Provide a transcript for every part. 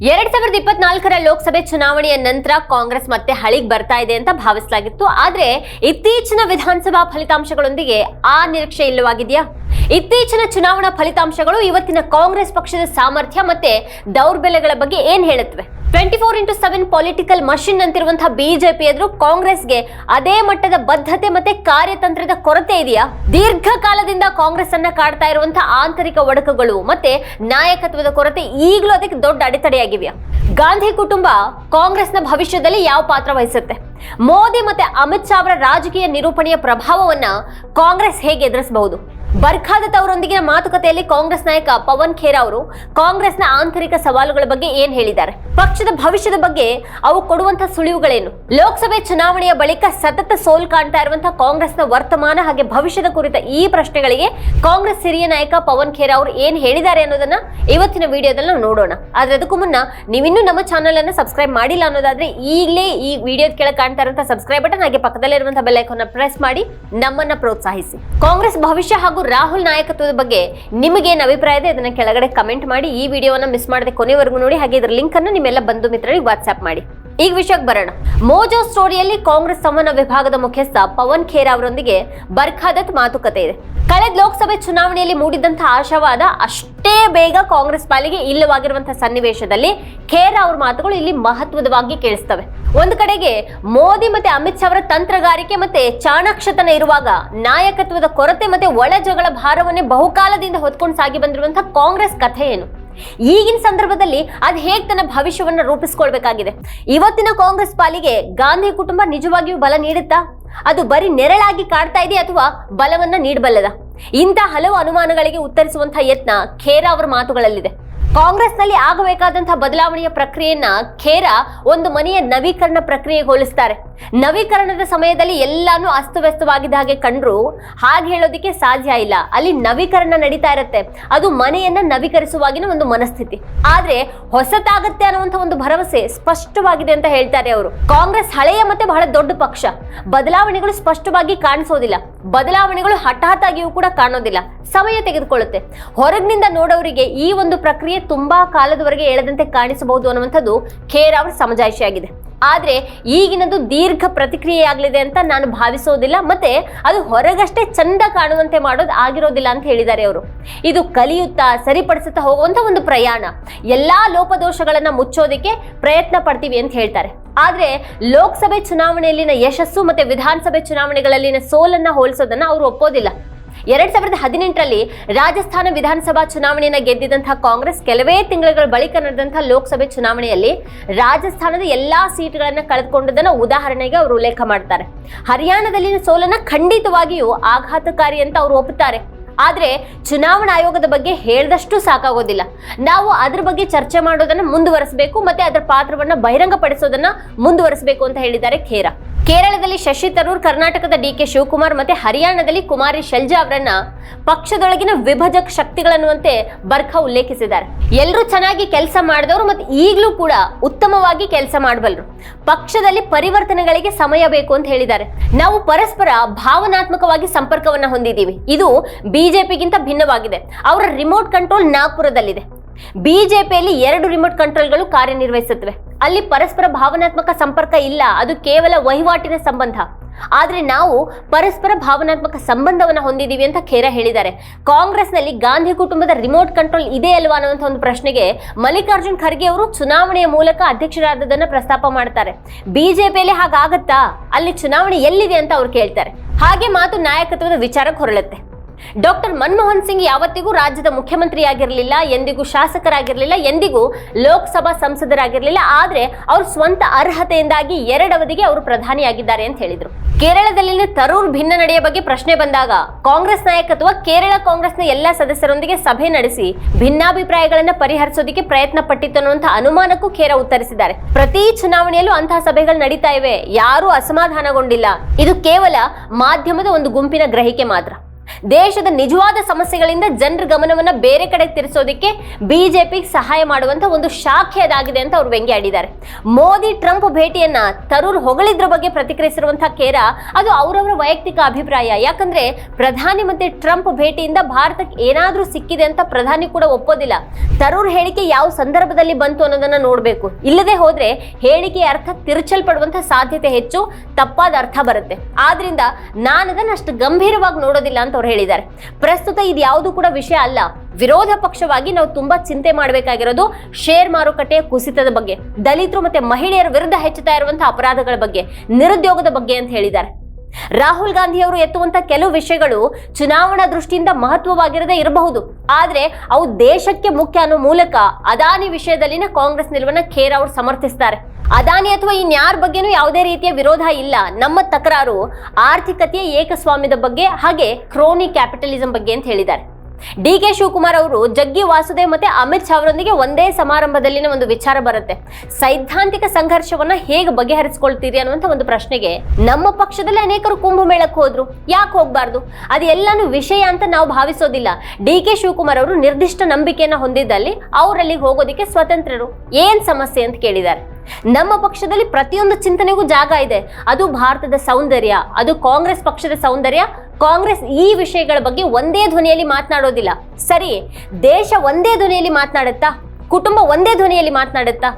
2024ರ ಲೋಕಸಭೆ ಚುನಾವಣೆಯ ನಂತರ ಕಾಂಗ್ರೆಸ್ ಮತ್ತೆ ಹಳಿಗೆ ಬರ್ತಾ ಇದೆ ಅಂತ ಭಾವಿಸಲಾಗಿತ್ತು. ಆದ್ರೆ ಇತ್ತೀಚಿನ ವಿಧಾನಸಭಾ ಫಲಿತಾಂಶಗಳೊಂದಿಗೆ ಆ ನಿರೀಕ್ಷೆ ಇಲ್ಲವಾಗಿದೆಯಾ? ಇತ್ತೀಚಿನ ಚುನಾವಣಾ ಫಲಿತಾಂಶಗಳು ಇವತ್ತಿನ ಕಾಂಗ್ರೆಸ್ ಪಕ್ಷದ ಸಾಮರ್ಥ್ಯ ಮತ್ತೆ ದೌರ್ಬಲ್ಯಗಳ ಬಗ್ಗೆ ಏನ್ ಹೇಳುತ್ತವೆ? 24x7 ಪೊಲಿಟಿಕಲ್ ಮಷಿನ್ ಅಂತಿರುವಂತಹ ಬಿಜೆಪಿ ಎದುರು ಕಾಂಗ್ರೆಸ್ಗೆ ಅದೇ ಮಟ್ಟದ ಬದ್ಧತೆ ಮತ್ತೆ ಕಾರ್ಯತಂತ್ರದ ಕೊರತೆ ಇದೆಯಾ? ದೀರ್ಘಕಾಲದಿಂದ ಕಾಂಗ್ರೆಸ್ ಅನ್ನ ಕಾಡ್ತಾ ಇರುವಂತಹ ಆಂತರಿಕ ಒಡಕುಗಳು ಮತ್ತೆ ನಾಯಕತ್ವದ ಕೊರತೆ ಈಗಲೂ ಅದಕ್ಕೆ ದೊಡ್ಡ ಅಡೆತಡೆಯಾಗಿವೆಯಾ? ಗಾಂಧಿ ಕುಟುಂಬ ಕಾಂಗ್ರೆಸ್ನ ಭವಿಷ್ಯದಲ್ಲಿ ಯಾವ ಪಾತ್ರ ವಹಿಸುತ್ತೆ? ಮೋದಿ ಮತ್ತೆ ಅಮಿತ್ ಶಾ ಅವರ ರಾಜಕೀಯ ನಿರೂಪಣೆಯ ಪ್ರಭಾವವನ್ನ ಕಾಂಗ್ರೆಸ್ ಹೇಗೆ ಎದುರಿಸಬಹುದು? ಬರ್ಖಾದತ್ ಅವರೊಂದಿಗಿನ ಮಾತುಕತೆಯಲ್ಲಿ ಕಾಂಗ್ರೆಸ್ ನಾಯಕ ಪವನ್ ಖೇರಾ ಅವರು ಕಾಂಗ್ರೆಸ್ನ ಆಂತರಿಕ ಸವಾಲುಗಳ ಬಗ್ಗೆ ಏನ್ ಹೇಳಿದ್ದಾರೆ? ಪಕ್ಷದ ಭವಿಷ್ಯದ ಬಗ್ಗೆ ಅವು ಕೊಡುವಂತಹ ಸುಳಿವುಗಳೇನು? ಲೋಕಸಭೆ ಚುನಾವಣೆಯ ಬಳಿಕ ಸತತ ಸೋಲು ಕಾಣ್ತಾ ಇರುವಂತಹ ಕಾಂಗ್ರೆಸ್ನ ವರ್ತಮಾನ ಹಾಗೆ ಭವಿಷ್ಯದ ಕುರಿತ ಈ ಪ್ರಶ್ನೆಗಳಿಗೆ ಕಾಂಗ್ರೆಸ್ ಹಿರಿಯ ನಾಯಕ ಪವನ್ ಖೇರಾ ಅವರು ಏನ್ ಹೇಳಿದ್ದಾರೆ ಅನ್ನೋದನ್ನ ಇವತ್ತಿನ ವಿಡಿಯೋದಲ್ಲಿ ನಾವು ನೋಡೋಣ. ಆದ್ರೆ ಅದಕ್ಕೂ ಮುನ್ನ ನೀವಿನ್ನೂ ನಮ್ಮ ಚಾನೆಲ್ ಅನ್ನು ಸಬ್ಸ್ಕ್ರೈಬ್ ಮಾಡಿಲ್ಲ ಅನ್ನೋದಾದ್ರೆ ಈಗಲೇ ಈ ವಿಡಿಯೋದ ಕೆಳಗೆ ಕಾಣ್ತಾ ಇರುವಂತಹ ಸಬ್ಸ್ಕ್ರೈಬ್ ಬಟನ್ ಹಾಗೆ ಪಕ್ಕದಲ್ಲಿರುವಂತಹ ಬೆಲ್ ಐಕಾನ್ ಪ್ರೆಸ್ ಮಾಡಿ ನಮ್ಮನ್ನ ಪ್ರೋತ್ಸಾಹಿಸಿ. ಕಾಂಗ್ರೆಸ್ ಭವಿಷ್ಯ ಹಾಗೂ ರಾಹುಲ್ ನಾಯಕತ್ವದ ಬಗ್ಗೆ ನಿಮಗೇನು ಅಭಿಪ್ರಾಯ ಇದೆ ಅದನ್ನ ಕೆಳಗಡೆ ಕಮೆಂಟ್ ಮಾಡಿ. ಈ ವಿಡಿಯೋವನ್ನ ಮಿಸ್ ಮಾಡದೆ ಕೊನೆವರೆಗೂ ನೋಡಿ. ಹಾಗೆ ಇದರ ಲಿಂಕ್ ಅನ್ನು ನಿಮ್ಮೆಲ್ಲ ಬಂಧು ಮಿತ್ರರಿಗೆ ವಾಟ್ಸ್ಆಪ್ ಮಾಡಿ. ಈಗ ವಿಷಯಕ್ಕೆ ಬರೋಣ. ಮೋಜೋ ಸ್ಟೋರಿಯಲ್ಲಿ ಕಾಂಗ್ರೆಸ್ ಸಂವಹನ ವಿಭಾಗದ ಮುಖ್ಯಸ್ಥ ಪವನ್ ಖೇರಾ ಅವರೊಂದಿಗೆ ಬರ್ಖಾದತ್ ಮಾತುಕತೆ ಇದೆ. ಕಳೆದ ಲೋಕಸಭೆ ಚುನಾವಣೆಯಲ್ಲಿ ಮೂಡಿದಂತಹ ಆಶಾವಾದ ಅಷ್ಟೇ ಬೇಗ ಕಾಂಗ್ರೆಸ್ ಪಾಲಿಗೆ ಇಲ್ಲವಾಗಿರುವಂತಹ ಸನ್ನಿವೇಶದಲ್ಲಿ ಖೇರಾ ಅವರ ಮಾತುಗಳು ಇಲ್ಲಿ ಮಹತ್ವದವಾಗಿ ಕೇಳಿಸ್ತವೆ. ಒಂದು ಕಡೆಗೆ ಮೋದಿ ಮತ್ತೆ ಅಮಿತ್ ಶಾ ಅವರ ತಂತ್ರಗಾರಿಕೆ ಮತ್ತೆ ಚಾಣಾಕ್ಷತನ ಇರುವಾಗ ನಾಯಕತ್ವದ ಕೊರತೆ ಮತ್ತೆ ಒಳ ಜಗಳ ಭಾರವನ್ನೇ ಬಹುಕಾಲದಿಂದ ಹೊತ್ಕೊಂಡು ಸಾಗಿ ಬಂದಿರುವಂತಹ ಕಾಂಗ್ರೆಸ್ ಕಥೆ ಏನು? ಈಗಿನ ಸಂದರ್ಭದಲ್ಲಿ ಅದು ಹೇಗೆ ತನ್ನ ಭವಿಷ್ಯವನ್ನ ರೂಪಿಸಿಕೊಳ್ಬೇಕಾಗಿದೆ? ಇವತ್ತಿನ ಕಾಂಗ್ರೆಸ್ ಪಾಲಿಗೆ ಗಾಂಧಿ ಕುಟುಂಬ ನಿಜವಾಗಿಯೂ ಬಲ ನೀಡುತ್ತಾ? ಅದು ಬರೀ ನೆರಳಾಗಿ ಕಾಡ್ತಾ ಇದೆ ಅಥವಾ ಬಲವನ್ನ ನೀಡಬಲ್ಲದ? ಇಂಥ ಹಲವು ಅನುಮಾನಗಳಿಗೆ ಉತ್ತರಿಸುವಂತಹ ಯತ್ನ ಖೇರಾ ಅವರ ಮಾತುಗಳಲ್ಲಿದೆ. ಕಾಂಗ್ರೆಸ್ನಲ್ಲಿ ಆಗಬೇಕಾದಂತಹ ಬದಲಾವಣೆಯ ಪ್ರಕ್ರಿಯೆಯನ್ನ ಖೇರಾ ಒಂದು ಮನೆಯ ನವೀಕರಣ ಪ್ರಕ್ರಿಯೆಗೆ ಹೋಲಿಸ್ತಾರೆ. ನವೀಕರಣದ ಸಮಯದಲ್ಲಿ ಎಲ್ಲಾನು ಅಸ್ತವ್ಯಸ್ತವಾಗಿದ್ದ ಹಾಗೆ ಕಂಡ್ರು ಹಾಗೆ ಹೇಳೋದಿಕ್ಕೆ ಸಾಧ್ಯ ಇಲ್ಲ. ಅಲ್ಲಿ ನವೀಕರಣ ನಡೀತಾ ಇರುತ್ತೆ. ಅದು ಮನೆಯನ್ನ ನವೀಕರಿಸುವಾಗಿನ ಒಂದು ಮನಸ್ಥಿತಿ. ಆದ್ರೆ ಹೊಸತಾಗತ್ತೆ ಅನ್ನುವಂಥ ಒಂದು ಭರವಸೆ ಸ್ಪಷ್ಟವಾಗಿದೆ ಅಂತ ಹೇಳ್ತಾರೆ ಅವರು. ಕಾಂಗ್ರೆಸ್ ಹಳೆಯ ಮತ್ತೆ ಬಹಳ ದೊಡ್ಡ ಪಕ್ಷ. ಬದಲಾವಣೆಗಳು ಸ್ಪಷ್ಟವಾಗಿ ಕಾಣಿಸೋದಿಲ್ಲ. ಬದಲಾವಣೆಗಳು ಹಠಾತ್ತಾಗಿಯೂ ಕೂಡ ಕಾಣೋದಿಲ್ಲ. ಸಮಯ ತೆಗೆದುಕೊಳ್ಳುತ್ತೆ. ಹೊರಗಿನಿಂದ ನೋಡೋರಿಗೆ ಈ ಒಂದು ಪ್ರಕ್ರಿಯೆ ತುಂಬಾ ಕಾಲದವರೆಗೆ ಎಳೆದಂತೆ ಕಾಣಿಸಬಹುದು ಅನ್ನುವಂಥದ್ದು ಖೇರಾ ಅವರ ಸಮಜಾಯಿಷಿಯಾಗಿದೆ. ಆದ್ರೆ ಈಗಿನದು ದೀರ್ಘ ಪ್ರತಿಕ್ರಿಯೆಯಾಗಲಿದೆ ಅಂತ ನಾನು ಭಾವಿಸೋದಿಲ್ಲ. ಮತ್ತೆ ಅದು ಹೊರಗಷ್ಟೇ ಚಂದ ಕಾಣುವಂತೆ ಮಾಡೋದು ಆಗಿರೋದಿಲ್ಲ ಅಂತ ಹೇಳಿದ್ದಾರೆ ಅವರು. ಇದು ಕಲಿಯುತ್ತಾ ಸರಿಪಡಿಸುತ್ತಾ ಹೋಗುವಂತ ಒಂದು ಪ್ರಯಾಣ. ಎಲ್ಲಾ ಲೋಪದೋಷಗಳನ್ನ ಮುಚ್ಚೋದಿಕ್ಕೆ ಪ್ರಯತ್ನ ಪಡ್ತೀವಿ ಅಂತ ಹೇಳ್ತಾರೆ. ಆದ್ರೆ ಲೋಕಸಭೆ ಚುನಾವಣೆಯಲ್ಲಿನ ಯಶಸ್ಸು ಮತ್ತೆ ವಿಧಾನಸಭೆ ಚುನಾವಣೆಗಳಲ್ಲಿನ ಸೋಲನ್ನ ಹೋಲಿಸೋದನ್ನ ಅವರು ಒಪ್ಪೋದಿಲ್ಲ. 2018ರಲ್ಲಿ ರಾಜಸ್ಥಾನ ವಿಧಾನಸಭಾ ಚುನಾವಣೆಯನ್ನ ಗೆದ್ದಿದ್ದಂತಹ ಕಾಂಗ್ರೆಸ್ ಕೆಲವೇ ತಿಂಗಳ ಬಳಿಕ ನಡೆದಂತಹ ಲೋಕಸಭೆ ಚುನಾವಣೆಯಲ್ಲಿ ರಾಜಸ್ಥಾನದ ಎಲ್ಲಾ ಸೀಟ್ಗಳನ್ನ ಕಳೆದುಕೊಂಡದನ್ನ ಉದಾಹರಣೆಗೆ ಅವರು ಉಲ್ಲೇಖ ಮಾಡ್ತಾರೆ. ಹರಿಯಾಣದಲ್ಲಿನ ಸೋಲನ್ನ ಖಂಡಿತವಾಗಿಯೂ ಆಘಾತಕಾರಿ ಅಂತ ಅವರು ಒಪ್ಪುತ್ತಾರೆ. ಆದ್ರೆ ಚುನಾವಣಾ ಆಯೋಗದ ಬಗ್ಗೆ ಹೇಳಿದಷ್ಟು ಸಾಕಾಗೋದಿಲ್ಲ. ನಾವು ಅದ್ರ ಬಗ್ಗೆ ಚರ್ಚೆ ಮಾಡೋದನ್ನ ಮುಂದುವರಿಸಬೇಕು ಮತ್ತೆ ಅದರ ಪಾತ್ರವನ್ನ ಬಹಿರಂಗಪಡಿಸೋದನ್ನ ಮುಂದುವರಿಸಬೇಕು ಅಂತ ಹೇಳಿದ್ದಾರೆ ಖೇರಾ. ಕೇರಳದಲ್ಲಿ ಶಶಿ ತರೂರ್, ಕರ್ನಾಟಕದ ಡಿ ಕೆ ಶಿವಕುಮಾರ್ ಮತ್ತೆ ಹರಿಯಾಣದಲ್ಲಿ ಕುಮಾರಿ ಶೆಲ್ಜಾ ಅವರನ್ನ ಪಕ್ಷದೊಳಗಿನ ವಿಭಜಕ ಶಕ್ತಿಗಳನ್ನುವಂತೆ ಬರ್ಖಾ ಉಲ್ಲೇಖಿಸಿದ್ದಾರೆ. ಎಲ್ಲರೂ ಚೆನ್ನಾಗಿ ಕೆಲಸ ಮಾಡಿದವರು ಮತ್ತೆ ಈಗಲೂ ಕೂಡ ಉತ್ತಮವಾಗಿ ಕೆಲಸ ಮಾಡಬಲ್ಲರು. ಪಕ್ಷದಲ್ಲಿ ಪರಿವರ್ತನೆಗಳಿಗೆ ಸಮಯ ಬೇಕು ಅಂತ ಹೇಳಿದ್ದಾರೆ. ನಾವು ಪರಸ್ಪರ ಭಾವನಾತ್ಮಕವಾಗಿ ಸಂಪರ್ಕವನ್ನ ಹೊಂದಿದ್ದೀವಿ. ಇದು ಬಿಜೆಪಿಗಿಂತ ಭಿನ್ನವಾಗಿದೆ. ಅವರ ರಿಮೋಟ್ ಕಂಟ್ರೋಲ್ ನಾಗ್ಪುರದಲ್ಲಿದೆ. ಬಿಜೆಪಿಯಲ್ಲಿ 2 ರಿಮೋಟ್ ಕಂಟ್ರೋಲ್ಗಳು ಕಾರ್ಯನಿರ್ವಹಿಸುತ್ತವೆ. ಅಲ್ಲಿ ಪರಸ್ಪರ ಭಾವನಾತ್ಮಕ ಸಂಪರ್ಕ ಇಲ್ಲ. ಅದು ಕೇವಲ ವಹಿವಾಟಿನ ಸಂಬಂಧ. ಆದ್ರೆ ನಾವು ಪರಸ್ಪರ ಭಾವನಾತ್ಮಕ ಸಂಬಂಧವನ್ನ ಹೊಂದಿದೀವಿ ಅಂತ ಖೇರಾ ಹೇಳಿದ್ದಾರೆ. ಕಾಂಗ್ರೆಸ್ನಲ್ಲಿ ಗಾಂಧಿ ಕುಟುಂಬದ ರಿಮೋಟ್ ಕಂಟ್ರೋಲ್ ಇದೆ ಅಲ್ವಾ ಅನ್ನುವಂಥ ಒಂದು ಪ್ರಶ್ನೆಗೆ ಮಲ್ಲಿಕಾರ್ಜುನ್ ಖರ್ಗೆ ಅವರು ಚುನಾವಣೆಯ ಮೂಲಕ ಅಧ್ಯಕ್ಷರಾದದನ್ನ ಪ್ರಸ್ತಾಪ ಮಾಡ್ತಾರೆ. ಬಿಜೆಪಿಯಲ್ಲಿ ಹಾಗಾಗತ್ತಾ? ಅಲ್ಲಿ ಚುನಾವಣೆ ಎಲ್ಲಿದೆ ಅಂತ ಅವ್ರು ಕೇಳ್ತಾರೆ. ಹಾಗೆ ಮಾತು ನಾಯಕತ್ವದ ವಿಚಾರಕ್ಕೆ ಹೊರಳುತ್ತೆ. ಡಾಕ್ಟರ್ ಮನಮೋಹನ್ ಸಿಂಗ್ ಯಾವತ್ತಿಗೂ ರಾಜ್ಯದ ಮುಖ್ಯಮಂತ್ರಿಯಾಗಿರಲಿಲ್ಲ, ಎಂದಿಗೂ ಶಾಸಕರಾಗಿರಲಿಲ್ಲ, ಎಂದಿಗೂ ಲೋಕಸಭಾ ಸಂಸದರಾಗಿರಲಿಲ್ಲ. ಆದ್ರೆ ಅವ್ರ ಸ್ವಂತ ಅರ್ಹತೆಯಿಂದಾಗಿ 2 ಅವಧಿಗೆ ಅವರು ಪ್ರಧಾನಿಯಾಗಿದ್ದಾರೆ ಅಂತ ಹೇಳಿದ್ರು. ಕೇರಳದಲ್ಲಿನ ತರೂರ್ ಭಿನ್ನ ನಡೆಯ ಬಗ್ಗೆ ಪ್ರಶ್ನೆ ಬಂದಾಗ ಕಾಂಗ್ರೆಸ್ ನಾಯಕತ್ವ ಕೇರಳ ಕಾಂಗ್ರೆಸ್ನ ಎಲ್ಲಾ ಸದಸ್ಯರೊಂದಿಗೆ ಸಭೆ ನಡೆಸಿ ಭಿನ್ನಾಭಿಪ್ರಾಯಗಳನ್ನ ಪರಿಹರಿಸೋದಕ್ಕೆ ಪ್ರಯತ್ನ ಪಟ್ಟಿತ್ತು ಅನ್ನುವಂಥ ಅನುಮಾನಕ್ಕೂ ಖೇರಾ ಉತ್ತರಿಸಿದ್ದಾರೆ. ಪ್ರತಿ ಚುನಾವಣೆಯಲ್ಲೂ ಅಂತಹ ಸಭೆಗಳು ನಡೀತಾ ಇವೆ. ಯಾರೂ ಅಸಮಾಧಾನಗೊಂಡಿಲ್ಲ. ಇದು ಕೇವಲ ಮಾಧ್ಯಮದ ಒಂದು ಗುಂಪಿನ ಗ್ರಹಿಕೆ ಮಾತ್ರ. ದೇಶದ ನಿಜವಾದ ಸಮಸ್ಯೆಗಳಿಂದ ಜನರ ಗಮನವನ್ನ ಬೇರೆ ಕಡೆ ತಿರ್ಸೋದಕ್ಕೆ ಬಿಜೆಪಿ ಸಹಾಯ ಮಾಡುವಂತ ಒಂದು ಶಾಖೆ ಅದಾಗಿದೆ ಅಂತ ಅವ್ರು ವ್ಯಂಗ್ಯಾಡಿದ್ದಾರೆ. ಮೋದಿ ಟ್ರಂಪ್ ಭೇಟಿಯನ್ನ ತರೂರ್ ಹೊಗಳಿದ್ರ ಬಗ್ಗೆ ಪ್ರತಿಕ್ರಿಯಿಸಿರುವಂತಹ ಖೇರಾ ಅದು ಅವರವರ ವೈಯಕ್ತಿಕ ಅಭಿಪ್ರಾಯ. ಯಾಕಂದ್ರೆ ಪ್ರಧಾನಿ ಮತ್ತೆ ಟ್ರಂಪ್ ಭೇಟಿಯಿಂದ ಭಾರತಕ್ಕೆ ಏನಾದ್ರೂ ಸಿಕ್ಕಿದೆ ಅಂತ ಪ್ರಧಾನಿ ಕೂಡ ಒಪ್ಪೋದಿಲ್ಲ. ತರೂರ್ ಹೇಳಿಕೆ ಯಾವ ಸಂದರ್ಭದಲ್ಲಿ ಬಂತು ಅನ್ನೋದನ್ನ ನೋಡ್ಬೇಕು. ಇಲ್ಲದೆ ಹೋದ್ರೆ ಹೇಳಿಕೆಯ ಅರ್ಥ ತಿರುಚಲ್ಪಡುವಂತ ಸಾಧ್ಯತೆ ಹೆಚ್ಚು, ತಪ್ಪಾದ ಅರ್ಥ ಬರುತ್ತೆ. ಆದ್ರಿಂದ ನಾನು ಅದನ್ನ ಅಷ್ಟು ಗಂಭೀರವಾಗಿ ನೋಡೋದಿಲ್ಲ ಅಂತ ಅವ್ರು ಹೇಳಿದ್ದಾರೆ. ಪ್ರಸ್ತುತ ಇದು ಯಾವುದು ಕೂಡ ವಿಷಯ ಅಲ್ಲ. ವಿರೋಧ ಪಕ್ಷವಾಗಿ ನಾವು ತುಂಬಾ ಚಿಂತೆ ಮಾಡಬೇಕಾಗಿರೋದು ಶೇರ್ ಮಾರುಕಟ್ಟೆಯ ಕುಸಿತದ ಬಗ್ಗೆ, ದಲಿತರು ಮತ್ತೆ ಮಹಿಳೆಯರ ವಿರುದ್ಧ ಹೆಚ್ಚುತ್ತಾ ಇರುವಂತಹ ಅಪರಾಧಗಳ ಬಗ್ಗೆ, ನಿರುದ್ಯೋಗದ ಬಗ್ಗೆ ಅಂತ ಹೇಳಿದ್ದಾರೆ. ರಾಹುಲ್ ಗಾಂಧಿ ಅವರು ಎತ್ತುವಂತ ಕೆಲವು ವಿಷಯಗಳು ಚುನಾವಣಾ ದೃಷ್ಟಿಯಿಂದ ಮಹತ್ವವಾಗಿರದೇ ಇರಬಹುದು, ಆದ್ರೆ ಅವು ದೇಶಕ್ಕೆ ಮುಖ್ಯ ಅನ್ನೋ ಮೂಲಕ ಅದಾನಿ ವಿಷಯದಲ್ಲಿನ ಕಾಂಗ್ರೆಸ್ ನಿಲುವನ್ನ ಖೇರಾ ಅವರು ಸಮರ್ಥಿಸ್ತಾರೆ. ಅದಾನಿ ಅಥವಾ ಇನ್ಯಾರ ಬಗ್ಗೆನೂ ಯಾವುದೇ ರೀತಿಯ ವಿರೋಧ ಇಲ್ಲ. ನಮ್ಮ ತಕರಾರು ಆರ್ಥಿಕತೆಯ ಏಕಸ್ವಾಮ್ಯದ ಬಗ್ಗೆ ಹಾಗೆ ಕ್ರೋನಿ ಕ್ಯಾಪಿಟಲಿಸಂ ಬಗ್ಗೆ ಅಂತ ಹೇಳಿದ್ದಾರೆ. ಡಿ.ಕೆ. ಶಿವಕುಮಾರ್ ಅವರು ಜಗ್ಗಿ ವಾಸುದೇವ್ ಮತ್ತೆ ಅಮಿತ್ ಶಾ ಅವರೊಂದಿಗೆ ಒಂದೇ ಸಮಾರಂಭದಲ್ಲಿನ ಒಂದು ವಿಚಾರ ಬರುತ್ತೆ. ಸೈದ್ಧಾಂತಿಕ ಸಂಘರ್ಷವನ್ನ ಹೇಗೆ ಬಗೆಹರಿಸಿಕೊಳ್ತೀರಿ ಅನ್ನುವಂತ ಒಂದು ಪ್ರಶ್ನೆಗೆ ನಮ್ಮ ಪಕ್ಷದಲ್ಲಿ ಅನೇಕರು ಕುಂಭಮೇಳಕ್ಕೆ ಹೋದ್ರು, ಯಾಕೆ ಹೋಗ್ಬಾರ್ದು, ಅದೆಲ್ಲಾನು ವಿಷಯ ಅಂತ ನಾವು ಭಾವಿಸೋದಿಲ್ಲ. ಡಿ.ಕೆ. ಶಿವಕುಮಾರ್ ಅವರು ನಿರ್ದಿಷ್ಟ ನಂಬಿಕೆಯನ್ನ ಹೊಂದಿದ್ದಲ್ಲಿ ಅವರಲ್ಲಿ ಹೋಗೋದಿಕ್ಕೆ ಸ್ವತಂತ್ರರು. ಏನ್ ಸಮಸ್ಯೆ ಅಂತ ಕೇಳಿದ್ದಾರೆ. ನಮ್ಮ ಪಕ್ಷದಲ್ಲಿ ಪ್ರತಿಯೊಂದು ಚಿಂತನೆಗೂ ಜಾಗ ಇದೆ. ಅದು ಭಾರತದ ಸೌಂದರ್ಯ, ಅದು ಕಾಂಗ್ರೆಸ್ ಪಕ್ಷದ ಸೌಂದರ್ಯ. ಕಾಂಗ್ರೆಸ್ ಈ ವಿಷಯಗಳ ಬಗ್ಗೆ ಒಂದೇ ಧ್ವನಿಯಲ್ಲಿ ಮಾತನಾಡೋದಿಲ್ಲ. ಸರಿ, ದೇಶ ಒಂದೇ ಧ್ವನಿಯಲ್ಲಿ ಮಾತನಾಡುತ್ತಾ? ಕುಟುಂಬ ಒಂದೇ ಧ್ವನಿಯಲ್ಲಿ ಮಾತನಾಡುತ್ತಾ?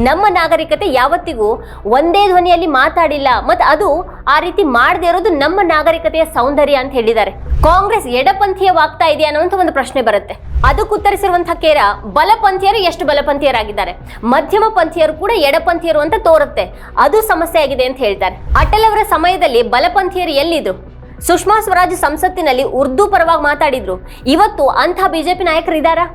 ನಮ್ಮ ನಾಗರಿಕತೆ ಯಾವತ್ತಿಗೂ ಒಂದೇ ಧ್ವನಿಯಲ್ಲಿ ಮಾತಾಡಿಲ್ಲ, ಮತ್ತು ಅದು ಆ ರೀತಿ ಮಾಡದೇ ಇರೋದು ನಮ್ಮ ನಾಗರಿಕತೆಯ ಸೌಂದರ್ಯ ಅಂತ ಹೇಳಿದ್ದಾರೆ. ಕಾಂಗ್ರೆಸ್ ಎಡಪಂಥೀಯವಾಗ್ತಾ ಇದೆಯಾ ಅನ್ನುವಂಥ ಒಂದು ಪ್ರಶ್ನೆ ಬರುತ್ತೆ. ಅದಕ್ಕೆ ಉತ್ತರಿಸಿರುವಂತಹ ಖೇರಾ, ಬಲಪಂಥೀಯರು ಎಷ್ಟು ಬಲಪಂಥೀಯರಾಗಿದ್ದಾರೆ, ಮಧ್ಯಮ ಪಂಥೀಯರು ಕೂಡ ಎಡಪಂಥೀಯರು ಅಂತ ತೋರುತ್ತೆ. ಅದು ಸಮಸ್ಯೆ ಆಗಿದೆ ಅಂತ ಹೇಳ್ತಾರೆ. ಅಟಲ್ ಅವರ ಸಮಯದಲ್ಲಿ ಬಲಪಂಥೀಯರು ಎಲ್ಲಿದ್ರು? ಸುಷ್ಮಾ ಸ್ವರಾಜ್ ಸಂಸತ್ತಿನಲ್ಲಿ ಉರ್ದು ಪರವಾಗಿ ಮಾತಾಡಿದ್ರು. ಇವತ್ತು ಅಂಥ ಬಿಜೆಪಿ ನಾಯಕರು ಇದ್ದಾರಾ?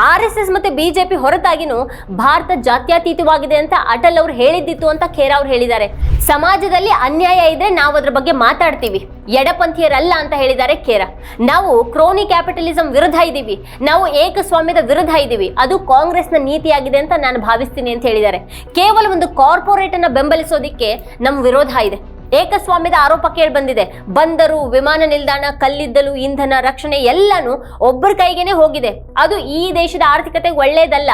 RSS ಮತ್ತೆ ಬಿಜೆಪಿ ಹೊರತಾಗಿನೂ ಭಾರತ ಜಾತ್ಯತೀತವಾಗಿದೆ ಅಂತ ಅಟಲ್ ಅವರು ಹೇಳಿದ್ದಿತ್ತು ಅಂತ ಖೇರಾ ಅವರು ಹೇಳಿದ್ದಾರೆ. ಸಮಾಜದಲ್ಲಿ ಅನ್ಯಾಯ ಇದ್ರೆ ನಾವು ಅದ್ರ ಬಗ್ಗೆ ಮಾತಾಡ್ತೀವಿ, ಎಡಪಂಥೀಯರಲ್ಲ ಅಂತ ಹೇಳಿದ್ದಾರೆ ಖೇರಾ. ನಾವು ಕ್ರೋನಿ ಕ್ಯಾಪಿಟಲಿಸಂ ವಿರುದ್ಧ ಇದ್ದೀವಿ, ನಾವು ಏಕಸ್ವಾಮ್ಯದ ವಿರುದ್ಧ ಇದ್ದೀವಿ, ಅದು ಕಾಂಗ್ರೆಸ್ನ ನೀತಿಯಾಗಿದೆ ಅಂತ ನಾನು ಭಾವಿಸ್ತೀನಿ ಅಂತ ಹೇಳಿದ್ದಾರೆ. ಕೇವಲ ಒಂದು ಕಾರ್ಪೊರೇಟ್ ಅನ್ನ ಬೆಂಬಲಿಸೋದಿಕ್ಕೆ ನಮ್ಮ ವಿರೋಧ ಇದೆ. ಏಕಸ್ವಾಮ್ಯದ ಆರೋಪ ಕೇಳಿ ಬಂದಿದೆ. ಬಂದರು, ವಿಮಾನ ನಿಲ್ದಾಣ, ಕಲ್ಲಿದ್ದಲು, ಇಂಧನ, ರಕ್ಷಣೆ ಎಲ್ಲಾನು ಒಬ್ಬರ ಕೈಗೇನೆ ಹೋಗಿದೆ. ಅದು ಈ ದೇಶದ ಆರ್ಥಿಕತೆಗೆ ಒಳ್ಳೇದಲ್ಲ.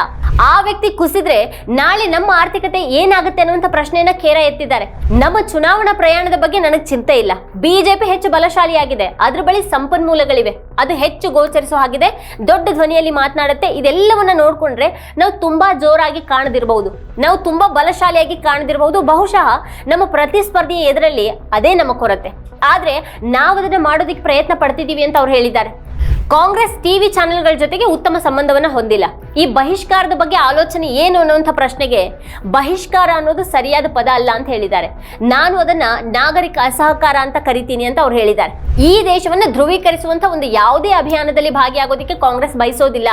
ಆ ವ್ಯಕ್ತಿ ಕುಸಿದ್ರೆ ನಾಳೆ ನಮ್ಮ ಆರ್ಥಿಕತೆ ಏನಾಗುತ್ತೆ ಅನ್ನುವಂಥ ಪ್ರಶ್ನೆಯನ್ನ ಖೇರಾ ಎತ್ತಿದ್ದಾರೆ. ನಮ್ಮ ಚುನಾವಣಾ ಪ್ರಯಾಣದ ಬಗ್ಗೆ ನನಗೆ ಚಿಂತೆ ಇಲ್ಲ. ಬಿಜೆಪಿ ಹೆಚ್ಚು ಬಲಶಾಲಿಯಾಗಿದೆ, ಅದ್ರ ಬಳಿ ಸಂಪನ್ಮೂಲಗಳಿವೆ, ಅದು ಹೆಚ್ಚು ಗೋಚರಿಸೋ ಹಾಗಿದೆ, ದೊಡ್ಡ ಧ್ವನಿಯಲ್ಲಿ ಮಾತನಾಡುತ್ತೆ. ಇದೆಲ್ಲವನ್ನ ನೋಡ್ಕೊಂಡ್ರೆ ನಾವು ತುಂಬಾ ಜೋರಾಗಿ ಕಾಣದಿರಬಹುದು, ನಾವು ತುಂಬಾ ಬಲಶಾಲಿಯಾಗಿ ಕಾಣದಿರಬಹುದು. ಬಹುಶಃ ನಮ್ಮ ಪ್ರತಿಸ್ಪರ್ಧಿಯ ಎದುರಲ್ಲಿ ಅದೇ ನಮ್ಮ ಕೊರತೆ. ಆದ್ರೆ ನಾವು ಅದನ್ನ ಮಾಡೋದಕ್ಕೆ ಪ್ರಯತ್ನ ಪಡ್ತಿದೀವಿ ಅಂತ ಅವ್ರು ಹೇಳಿದ್ದಾರೆ. ಕಾಂಗ್ರೆಸ್ ಟಿವಿ ಚಾನೆಲ್ಗಳ ಜೊತೆಗೆ ಉತ್ತಮ ಸಂಬಂಧವನ್ನ ಹೊಂದಿಲ್ಲ. ಈ ಬಹಿಷ್ಕಾರದ ಬಗ್ಗೆ ಆಲೋಚನೆ ಏನು ಅನ್ನುವಂಥ ಪ್ರಶ್ನೆಗೆ ಬಹಿಷ್ಕಾರ ಅನ್ನೋದು ಸರಿಯಾದ ಪದ ಅಲ್ಲ ಅಂತ ಹೇಳಿದ್ದಾರೆ. ನಾನು ಅದನ್ನ ನಾಗರಿಕ ಅಸಹಕಾರ ಅಂತ ಕರಿತೀನಿ ಅಂತ ಅವ್ರು ಹೇಳಿದ್ದಾರೆ. ಈ ದೇಶವನ್ನ ಧ್ರುವೀಕರಿಸುವಂತ ಒಂದು ಯಾವುದೇ ಅಭಿಯಾನದಲ್ಲಿ ಭಾಗಿಯಾಗೋದಿಕ್ಕೆ ಕಾಂಗ್ರೆಸ್ ಬಯಸೋದಿಲ್ಲ.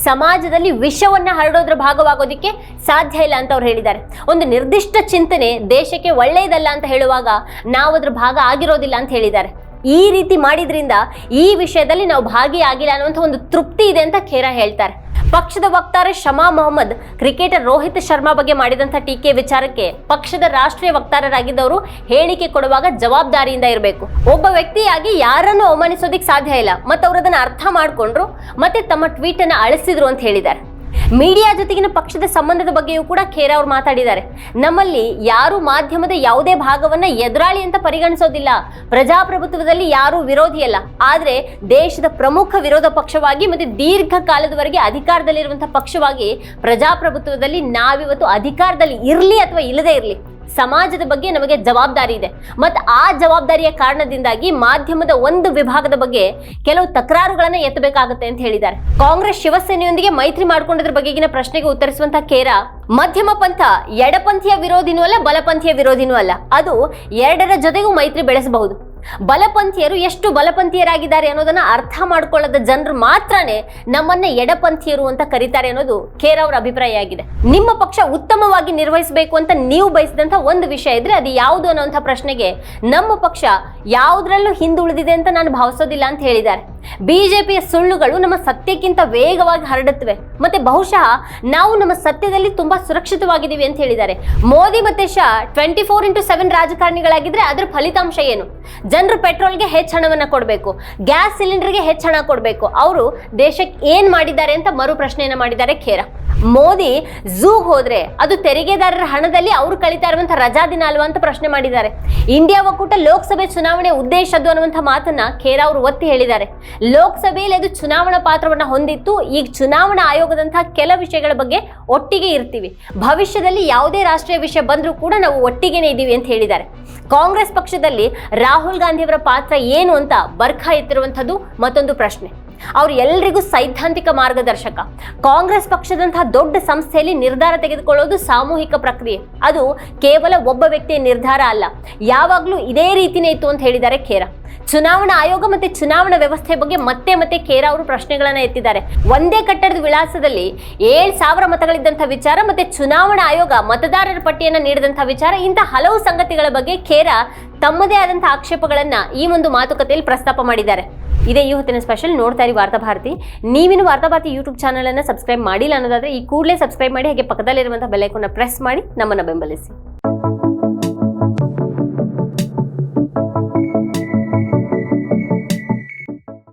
ಸಮಾಜದಲ್ಲಿ ವಿಷವನ್ನ ಹರಡೋದ್ರ ಭಾಗವಾಗೋದಿಕ್ಕೆ ಸಾಧ್ಯ ಇಲ್ಲ ಅಂತ ಅವ್ರು ಹೇಳಿದ್ದಾರೆ. ಒಂದು ನಿರ್ದಿಷ್ಟ ಚಿಂತನೆ ದೇಶಕ್ಕೆ ಒಳ್ಳೆಯದಲ್ಲ ಅಂತ ಹೇಳುವಾಗ ನಾವು ಅದ್ರ ಭಾಗ ಆಗಿರೋದಿಲ್ಲ ಅಂತ ಹೇಳಿದ್ದಾರೆ. ಈ ರೀತಿ ಮಾಡಿದ್ರಿಂದ ಈ ವಿಷಯದಲ್ಲಿ ನಾವು ಭಾಗಿಯಾಗಿಲ್ಲ ಅನ್ನುವಂಥ ಒಂದು ತೃಪ್ತಿ ಇದೆ ಅಂತ ಖೇರಾ ಹೇಳ್ತಾರೆ. ಪಕ್ಷದ ವಕ್ತಾರೆ ಶಮಾ ಮೊಹಮ್ಮದ್ ಕ್ರಿಕೆಟರ್ ರೋಹಿತ್ ಶರ್ಮಾ ಬಗ್ಗೆ ಮಾಡಿದಂಥ ಟೀಕೆ ವಿಚಾರಕ್ಕೆ ಪಕ್ಷದ ರಾಷ್ಟ್ರೀಯ ವಕ್ತಾರರಾಗಿದ್ದವರು ಹೇಳಿಕೆ ಕೊಡುವಾಗ ಜವಾಬ್ದಾರಿಯಿಂದ ಇರಬೇಕು. ಒಬ್ಬ ವ್ಯಕ್ತಿಯಾಗಿ ಯಾರನ್ನು ಅವಮಾನಿಸೋದಿಕ್ ಸಾಧ್ಯ ಇಲ್ಲ, ಮತ್ತು ಅವರು ಅದನ್ನ ಅರ್ಥ ಮಾಡ್ಕೊಂಡ್ರು ಮತ್ತೆ ತಮ್ಮ ಟ್ವೀಟ್ ಅನ್ನ ಅಳಿಸಿದ್ರು ಅಂತ ಹೇಳಿದ್ದಾರೆ. ಮೀಡಿಯಾ ಜೊತೆಗಿನ ಪಕ್ಷದ ಸಂಬಂಧದ ಬಗ್ಗೆಯೂ ಕೂಡ ಖೇರಾ ಅವರು ಮಾತಾಡಿದ್ದಾರೆ. ನಮ್ಮಲ್ಲಿ ಯಾರು ಮಾಧ್ಯಮದ ಯಾವುದೇ ಭಾಗವನ್ನ ಎದುರಾಳಿ ಅಂತ ಪರಿಗಣಿಸೋದಿಲ್ಲ. ಪ್ರಜಾಪ್ರಭುತ್ವದಲ್ಲಿ ಯಾರು ವಿರೋಧಿಯಲ್ಲ, ಆದ್ರೆ ದೇಶದ ಪ್ರಮುಖ ವಿರೋಧ ಪಕ್ಷವಾಗಿ ಮತ್ತೆ ದೀರ್ಘಕಾಲದವರೆಗೆ ಅಧಿಕಾರದಲ್ಲಿರುವಂತಹ ಪಕ್ಷವಾಗಿ ಪ್ರಜಾಪ್ರಭುತ್ವದಲ್ಲಿ ನಾವಿವತ್ತು ಅಧಿಕಾರದಲ್ಲಿ ಇರ್ಲಿ ಅಥವಾ ಇಲ್ಲದೆ ಇರ್ಲಿ, ಸಮಾಜದ ಬಗ್ಗೆ ನಮಗೆ ಜವಾಬ್ದಾರಿ ಇದೆ. ಮತ್ತು ಆ ಜವಾಬ್ದಾರಿಯ ಕಾರಣದಿಂದಾಗಿ ಮಾಧ್ಯಮದ ಒಂದು ವಿಭಾಗದ ಬಗ್ಗೆ ಕೆಲವು ತಕರಾರುಗಳನ್ನ ಎತ್ತಬೇಕಾಗುತ್ತೆ ಅಂತ ಹೇಳಿದ್ದಾರೆ. ಕಾಂಗ್ರೆಸ್ ಶಿವಸೇನೆಯೊಂದಿಗೆ ಮೈತ್ರಿ ಮಾಡಿಕೊಂಡಿದ್ರ ಬಗೆಗಿನ ಪ್ರಶ್ನೆಗೆ ಉತ್ತರಿಸುವಂತ ಖೇರಾ, ಮಧ್ಯಮ ಪಂಥ ಎಡಪಂಥೀಯ ವಿರೋಧಿನೂ ಅಲ್ಲ, ಬಲಪಂಥೀಯ ವಿರೋಧಿನೂ ಅಲ್ಲ, ಅದು ಎರಡರ ಜೊತೆಗೂ ಮೈತ್ರಿ ಬೆಳೆಸಬಹುದು. ಬಲಪಂಥೀಯರು ಎಷ್ಟು ಬಲಪಂಥೀಯರಾಗಿದ್ದಾರೆ ಅನ್ನೋದನ್ನ ಅರ್ಥ ಮಾಡ್ಕೊಳ್ಳದ ಜನರು ಮಾತ್ರನೇ ನಮ್ಮನ್ನ ಎಡಪಂಥೀಯರು ಅಂತ ಕರೀತಾರೆ ಅನ್ನೋದು ಖೇರಾ ಅವರ ಅಭಿಪ್ರಾಯ ಆಗಿದೆ. ನಿಮ್ಮ ಪಕ್ಷ ಉತ್ತಮವಾಗಿ ನಿರ್ವಹಿಸಬೇಕು ಅಂತ ನೀವು ಬಯಸಿದಂತ ಒಂದು ವಿಷಯ ಇದ್ರೆ ಅದು ಯಾವುದು ಅನ್ನುವಂಥ ಪ್ರಶ್ನೆಗೆ ನಮ್ಮ ಪಕ್ಷ ಯಾವುದ್ರಲ್ಲೂ ಹಿಂದುಳಿದಿದೆ ಅಂತ ನಾನು ಭಾವಿಸೋದಿಲ್ಲ ಅಂತ ಹೇಳಿದ್ದಾರೆ. ಬಿಜೆಪಿಯ ಸುಳ್ಳುಗಳು ನಮ್ಮ ಸತ್ಯಕ್ಕಿಂತ ವೇಗವಾಗಿ ಹರಡುತ್ತವೆ ಮತ್ತೆ ಬಹುಶಃ ನಾವು ನಮ್ಮ ಸತ್ಯದಲ್ಲಿ ತುಂಬಾ ಸುರಕ್ಷಿತವಾಗಿದ್ದೀವಿ ಅಂತ ಹೇಳಿದ್ದಾರೆ. ಮೋದಿ ಮತ್ತೆ ಶಾ 24/7 ರಾಜಕಾರಣಿಗಳಾಗಿದ್ರೆ ಅದರ ಫಲಿತಾಂಶ ಏನು? ಜನರು ಪೆಟ್ರೋಲ್ಗೆ ಹೆಚ್ಚು ಹಣವನ್ನ ಕೊಡಬೇಕು, ಗ್ಯಾಸ್ ಸಿಲಿಂಡರ್ಗೆ ಹೆಚ್ಚು ಹಣ ಕೊಡಬೇಕು, ಅವರು ದೇಶಕ್ಕೆ ಏನ್ ಮಾಡಿದ್ದಾರೆ ಅಂತ ಮರು ಪ್ರಶ್ನೆಯನ್ನ ಮಾಡಿದ್ದಾರೆ ಖೇರಾ. ಮೋದಿ ಝೂಗ್ ಹೋದ್ರೆ ಅದು ತೆರಿಗೆದಾರರ ಹಣದಲ್ಲಿ ಅವರು ಕಳೀತಾ ಇರುವಂತಹ ರಜಾ ದಿನ ಅಲ್ವಾ ಅಂತ ಪ್ರಶ್ನೆ ಮಾಡಿದ್ದಾರೆ. ಇಂಡಿಯಾ ಒಕ್ಕೂಟ ಲೋಕಸಭೆ ಚುನಾವಣೆ ಉದ್ದೇಶದ್ದು ಅನ್ನುವಂಥ ಮಾತನ್ನ ಖೇರಾ ಅವರು ಒತ್ತಿ ಹೇಳಿದ್ದಾರೆ. ಲೋಕಸಭೆಯಲ್ಲಿ ಅದು ಚುನಾವಣಾ ಪಾತ್ರವನ್ನ ಹೊಂದಿತ್ತು. ಈಗ ಚುನಾವಣಾ ಆಯೋಗದಂತಹ ಕೆಲ ವಿಷಯಗಳ ಬಗ್ಗೆ ಒಟ್ಟಿಗೆ ಇರ್ತೀವಿ, ಭವಿಷ್ಯದಲ್ಲಿ ಯಾವುದೇ ರಾಷ್ಟ್ರೀಯ ವಿಷಯ ಬಂದರೂ ಕೂಡ ನಾವು ಒಟ್ಟಿಗೆನೇ ಇದ್ದೀವಿ ಅಂತ ಹೇಳಿದ್ದಾರೆ. ಕಾಂಗ್ರೆಸ್ ಪಕ್ಷದಲ್ಲಿ ರಾಹುಲ್ ಗಾಂಧಿ ಅವರ ಪಾತ್ರ ಏನು ಅಂತ ಬರ್ಖಾ ಎತ್ತಿರುವಂಥದ್ದು ಮತ್ತೊಂದು ಪ್ರಶ್ನೆ. ಅವ್ರು ಎಲ್ರಿಗೂ ಸೈದ್ಧಾಂತಿಕ ಮಾರ್ಗದರ್ಶಕ. ಕಾಂಗ್ರೆಸ್ ಪಕ್ಷದಂತಹ ದೊಡ್ಡ ಸಂಸ್ಥೆಯಲ್ಲಿ ನಿರ್ಧಾರ ತೆಗೆದುಕೊಳ್ಳೋದು ಸಾಮೂಹಿಕ ಪ್ರಕ್ರಿಯೆ, ಅದು ಕೇವಲ ಒಬ್ಬ ವ್ಯಕ್ತಿಯ ನಿರ್ಧಾರ ಅಲ್ಲ, ಯಾವಾಗ್ಲೂ ಇದೇ ರೀತಿನೇ ಇತ್ತು ಅಂತ ಹೇಳಿದ್ದಾರೆ ಖೇರಾ. ಚುನಾವಣಾ ಆಯೋಗ ಮತ್ತೆ ಚುನಾವಣಾ ವ್ಯವಸ್ಥೆ ಬಗ್ಗೆ ಮತ್ತೆ ಖೇರಾ ಅವರು ಪ್ರಶ್ನೆಗಳನ್ನ ಎತ್ತಿದ್ದಾರೆ. ಒಂದೇ ಕಟ್ಟಡದ ವಿಳಾಸದಲ್ಲಿ 7,000 ಮತಗಳಿದ್ದಂಥ ವಿಚಾರ ಮತ್ತೆ ಚುನಾವಣಾ ಆಯೋಗ ಮತದಾರರ ಪಟ್ಟಿಯನ್ನ ನೀಡಿದಂತಹ ವಿಚಾರ, ಇಂಥ ಹಲವು ಸಂಗತಿಗಳ ಬಗ್ಗೆ ಖೇರಾ ತಮ್ಮದೇ ಆದಂತಹ ಆಕ್ಷೇಪಗಳನ್ನ ಈ ಒಂದು ಮಾತುಕತೆಯಲ್ಲಿ ಪ್ರಸ್ತಾಪ ಮಾಡಿದ್ದಾರೆ. ಇದೇ ಈ ಹೊತ್ತಿನ ಸ್ಪೆಷಲ್. ನೋಡ್ತಾ ಇರಿ ವಾರ್ತಾಭಾರತಿ. ನೀವಿನ್ನು ವಾರ್ತಾಭಾರತಿ ಯೂಟ್ಯೂಬ್ ಚಾನಲ್ ಅನ್ನ ಸಬ್ಸ್ಕ್ರೈಬ್ ಮಾಡಿಲ್ಲ ಅನ್ನೋದಾದ್ರೆ ಈ ಕೂಡಲೇ ಸಬ್ಸ್ಕ್ರೈಬ್ ಮಾಡಿ, ಹಾಗೆ ಪಕ್ಕದಲ್ಲಿರುವಂತಹ ಬೆಲ್ ಐಕಾನ್ ಪ್ರೆಸ್ ಮಾಡಿ ನಮ್ಮನ್ನ ಬೆಂಬಲಿಸಿ.